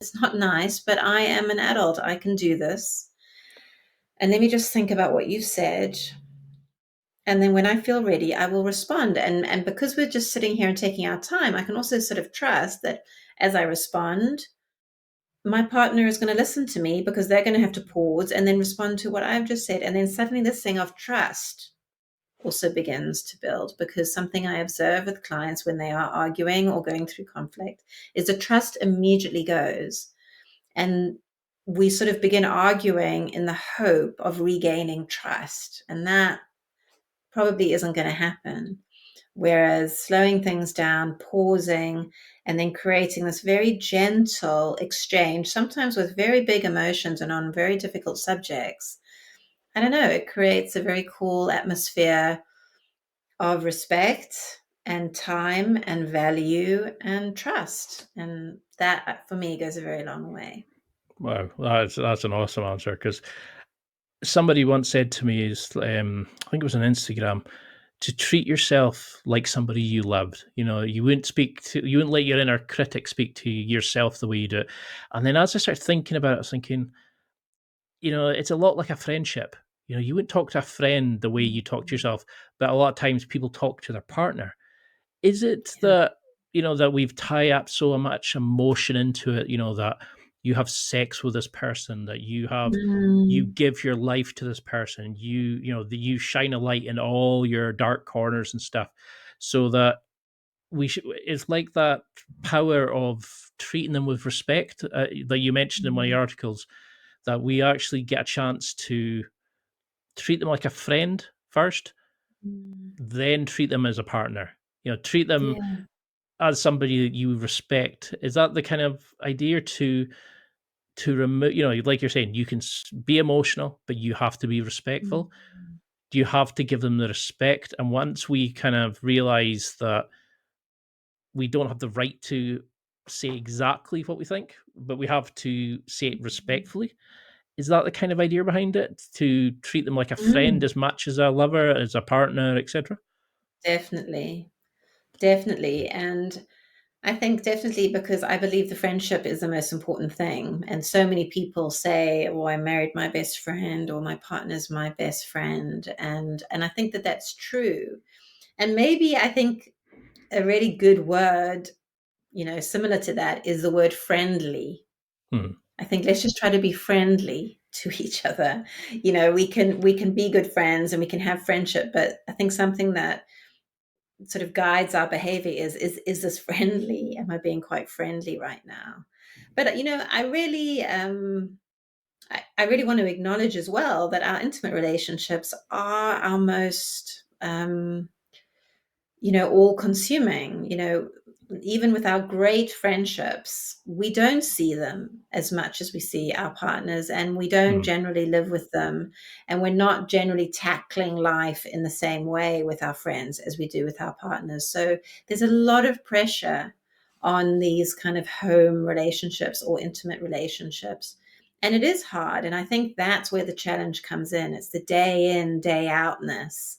It's not nice, but I am an adult. I can do this. And let me just think about what you've said. And then when I feel ready, I will respond. And because we're just sitting here and taking our time, I can also sort of trust that as I respond, my partner is going to listen to me because they're going to have to pause and then respond to what I've just said. And then suddenly this thing of trust also begins to build, because something I observe with clients when they are arguing or going through conflict is the trust immediately goes. And we sort of begin arguing in the hope of regaining trust. And that probably isn't going to happen. Whereas slowing things down, pausing, and then creating this very gentle exchange, sometimes with very big emotions and on very difficult subjects, I don't know, it creates a very cool atmosphere of respect and time and value and trust. And that for me goes a very long way. Wow, that's an awesome answer, because somebody once said to me, is I think it was on Instagram, to treat yourself like somebody you loved. You wouldn't let your inner critic speak to yourself the way you do it. And then as I started thinking about it, I was thinking, it's a lot like a friendship. You wouldn't talk to a friend the way you talk to yourself, but a lot of times people talk to their partner. Is it Yeah. that, that we've tied up so much emotion into it, that you have sex with this person, that you Mm, give your life to this person, that you shine a light in all your dark corners and stuff, so that it's like that power of treating them with respect, that you mentioned in one of your articles, that we actually get a chance to treat them like a friend first, mm, then treat them as a partner. Treat them yeah. as somebody that you respect. Is that the kind of idea, to remove, like you're saying, you can be emotional, but you have to be Mm, respectful. Do you have to give them the respect? And once we kind of realize that we don't have the right to say exactly what we think, but we have to say it respectfully, is that the kind of idea behind it? To treat them like a friend mm, as much as a lover, as a partner, etc. definitely. Definitely. And I think definitely because I believe the friendship is the most important thing. And so many people say, "Oh, I married my best friend," or "My partner's my best friend." And I think that that's true. And maybe I think a really good word, similar to that is the word friendly. Hmm. I think let's just try to be friendly to each other. We can be good friends and we can have friendship, but I think something that sort of guides our behavior is this friendly? Am I being quite friendly right now? But I really want to acknowledge as well that our intimate relationships are our most all consuming. Even with our great friendships, we don't see them as much as we see our partners, and we don't Hmm. generally live with them. And we're not generally tackling life in the same way with our friends as we do with our partners. So there's a lot of pressure on these kind of home relationships or intimate relationships. And it is hard. And I think that's where the challenge comes in. It's the day in, day outness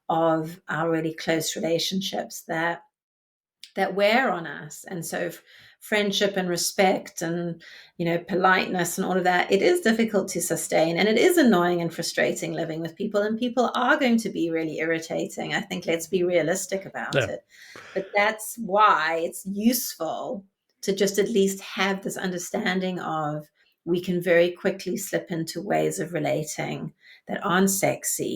of our really close relationships that wear on us. And so friendship and respect and politeness and all of that, it is difficult to sustain, and it is annoying and frustrating living with people, and people are going to be really irritating. I think let's be realistic about Yeah. it. But that's why it's useful to just at least have this understanding of we can very quickly slip into ways of relating that aren't sexy